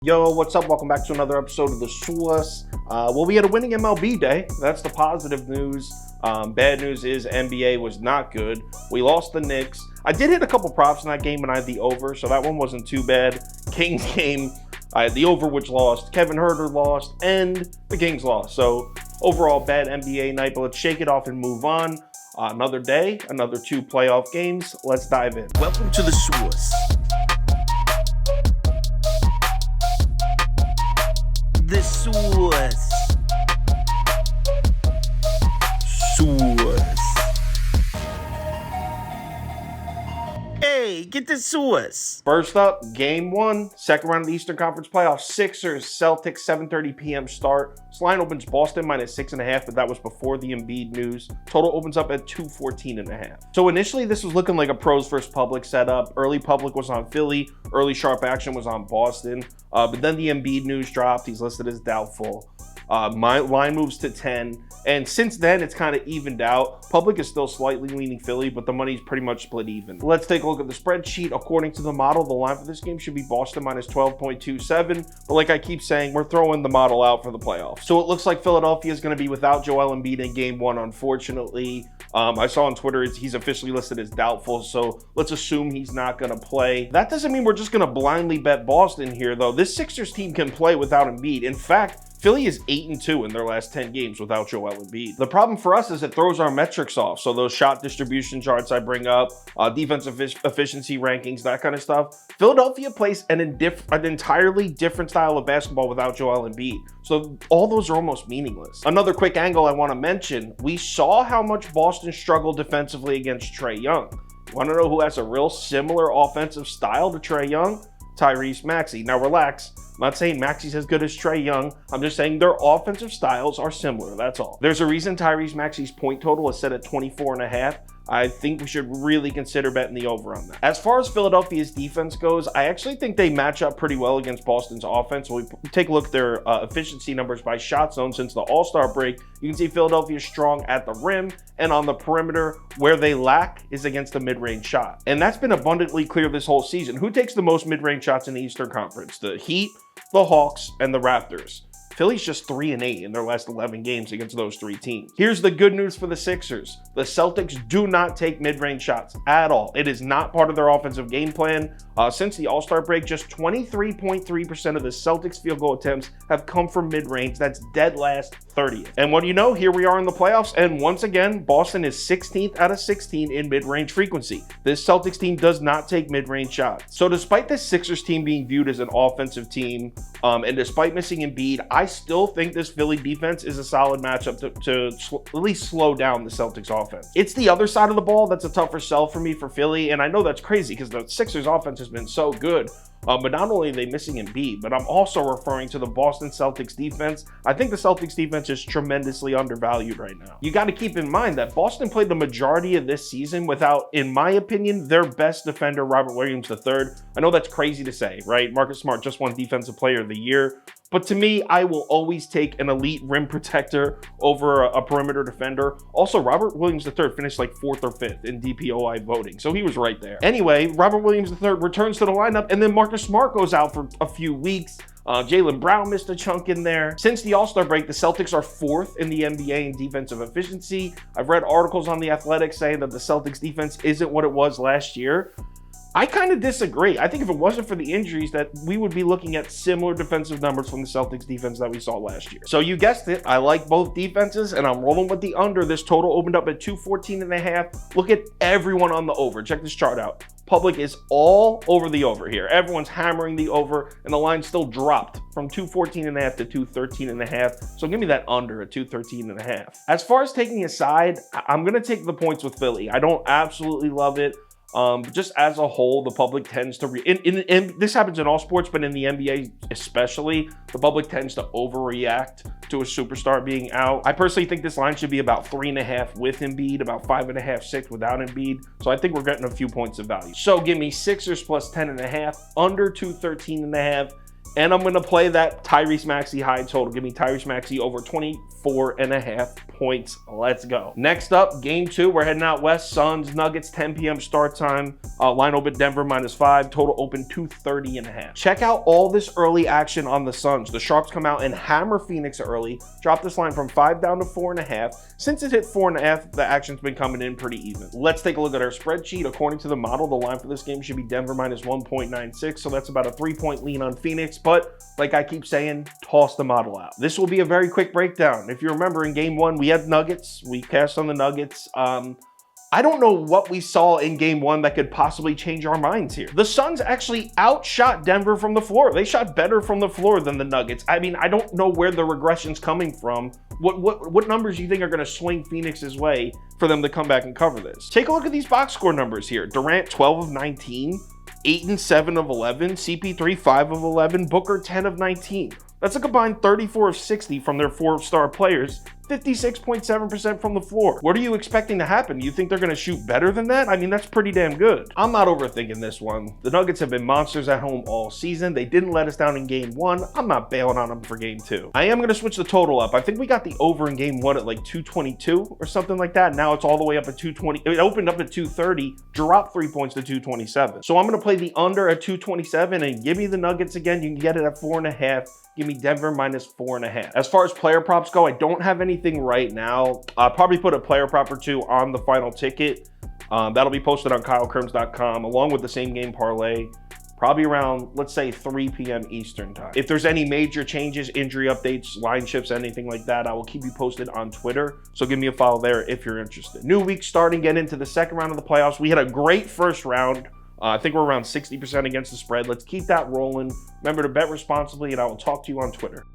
Yo, what's up? Welcome back to another episode of The Source. Well, we had a winning MLB day. That's the positive news. Bad news is NBA was not good. We lost the Knicks. I did hit a couple props in that game and I had the over, so that one wasn't too bad. Kings game, I had the over, which lost. Kevin Huerter lost, and the Kings lost. So overall, bad NBA night, but let's shake it off and move on. Another day, another 2 playoff games. Let's dive in. Welcome to The Source. The Source. Hey, get the Source. First up, game 1, second round of the Eastern Conference playoffs. Sixers, Celtics, 7:30 p.m. start. This line opens Boston minus 6.5, but that was before the Embiid news. Total opens up at 214.5. So initially, this was looking like a pros versus public setup. Early public was on Philly. Early sharp action was on Boston. But then the Embiid news dropped. He's listed as doubtful. My line moves to 10, and since then it's kind of evened out. Public is still slightly leaning Philly, but the money's pretty much split even. Let's take a look at the spreadsheet. According to the model, the line for this game should be Boston minus 12.27, but like I keep saying, we're throwing the model out for the playoffs. So it looks like Philadelphia is going to be without Joel Embiid in game 1, unfortunately. I saw on Twitter he's officially listed as doubtful, so let's assume he's not going to play. That doesn't mean we're just going to blindly bet Boston here, though. This Sixers team can play without Embiid. In fact, Philly is 8-2 in their last 10 games without Joel Embiid. The problem for us is it throws our metrics off. So those shot distribution charts I bring up, defensive efficiency rankings, that kind of stuff. Philadelphia plays an entirely different style of basketball without Joel Embiid. So all those are almost meaningless. Another quick angle I want to mention, we saw how much Boston struggled defensively against Trae Young. You want to know who has a real similar offensive style to Trae Young? Tyrese Maxey. Now relax, I'm not saying Maxey's as good as Trae Young. I'm just saying their offensive styles are similar, that's all. There's a reason Tyrese Maxey's point total is set at 24.5. I think we should really consider betting the over on that. As far as Philadelphia's defense goes, I actually think they match up pretty well against Boston's offense. So we take a look at their efficiency numbers by shot zone since the All-Star break. You can see Philadelphia is strong at the rim and on the perimeter. Where they lack is against the mid-range shot. And that's been abundantly clear this whole season. Who takes the most mid-range shots in the Eastern Conference? The Heat, the Hawks, and the Raptors. Philly's just 3-8 in their last 11 games against those 3 teams. Here's the good news for the Sixers. The Celtics do not take mid-range shots at all. It is not part of their offensive game plan. Since the All-Star break, just 23.3% of the Celtics field goal attempts have come from mid-range. That's dead last 30th. And what do you know? Here we are in the playoffs, and once again, Boston is 16th out of 16 in mid-range frequency. This Celtics team does not take mid-range shots. So despite this Sixers team being viewed as an offensive team, and despite missing Embiid, I still think this Philly defense is a solid matchup to at least slow down the Celtics offense. It's the other side of the ball that's a tougher sell for me for Philly, and I know that's crazy because the Sixers offense has been so good. But not only are they missing Embiid, but I'm also referring to the Boston Celtics defense. I think the Celtics defense is tremendously undervalued right now. You got to keep in mind that Boston played the majority of this season without, in my opinion, their best defender, Robert Williams III. I know that's crazy to say, right? Marcus Smart just won Defensive Player of the Year. But to me, I will always take an elite rim protector over a perimeter defender. Also, Robert Williams III finished like 4th or 5th in DPOI voting, so he was right there. Anyway, Robert Williams III returns to the lineup, and then Marcus Smart goes out for a few weeks. Jaylen Brown missed a chunk in there. Since the All-Star break, the Celtics are 4th in the NBA in defensive efficiency. I've read articles on The Athletic saying that the Celtics defense isn't what it was last year. I kind of disagree. I think if it wasn't for the injuries, that we would be looking at similar defensive numbers from the Celtics defense that we saw last year. So you guessed it, I like both defenses, and I'm rolling with the under. This total opened up at 214.5. Look at everyone on the over. Check this chart out. Public is all over the over here. Everyone's hammering the over, and the line still dropped from 214.5 to 213.5. So give me that under at 213.5. As far as taking a side, I'm going to take the points with Philly. I don't absolutely love it. Just as a whole, the public tends to, and this happens in all sports, but in the NBA especially, the public tends to overreact to a superstar being out. I personally think this line should be about 3.5 with Embiid, about 5.5, 6 without Embiid. So I think we're getting a few points of value. So give me Sixers plus 10.5, under 213.5. And I'm going to play that Tyrese Maxey high total. Give me Tyrese Maxey over 24.5 points. Let's go. Next up, game 2. We're heading out west. Suns, Nuggets, 10 p.m. start time. Line open Denver -5. Total open 230.5. Check out all this early action on the Suns. The Sharps come out and hammer Phoenix early. Drop this line from 5 down to 4.5. Since it hit 4.5, the action's been coming in pretty even. Let's take a look at our spreadsheet. According to the model, the line for this game should be Denver -1.96. So that's about a 3-point lean on Phoenix. But like I keep saying, toss the model out. This will be a very quick breakdown. If you remember in game 1, we had Nuggets. We cashed on the Nuggets. I don't know what we saw in game 1 that could possibly change our minds here. The Suns actually outshot Denver from the floor. They shot better from the floor than the Nuggets. I mean, I don't know where the regression's coming from. What numbers do you think are going to swing Phoenix's way for them to come back and cover this? Take a look at these box score numbers here. Durant, 12 of 19. 8 and 7 of 11, CP3 5 of 11, Booker 10 of 19. That's a combined 34 of 60 from their 4-star players, 56.7% from the floor. What are you expecting to happen? You think they're going to shoot better than that? I mean, that's pretty damn good. I'm not overthinking this one. The Nuggets have been monsters at home all season. They didn't let us down in game 1. I'm not bailing on them for game 2. I am going to switch the total up. I think we got the over in game 1 at like 222 or something like that. Now it's all the way up at 220. It opened up at 230, dropped 3 points to 227. So I'm going to play the under at 227 and give me the Nuggets again. You can get it at 4.5. Give me Denver -4.5. As far as player props go, I don't have anything right now. I'll probably put a player prop or two on the final ticket. That'll be posted on KyleKirms.com along with the same game parlay, probably around, let's say, 3 p.m. Eastern time. If there's any major changes, injury updates, line shifts, anything like that, I will keep you posted on Twitter. So give me a follow there if you're interested. New week starting, get into the second round of the playoffs. We had a great first round. I think we're around 60% against the spread. Let's keep that rolling. Remember to bet responsibly, and I will talk to you on Twitter.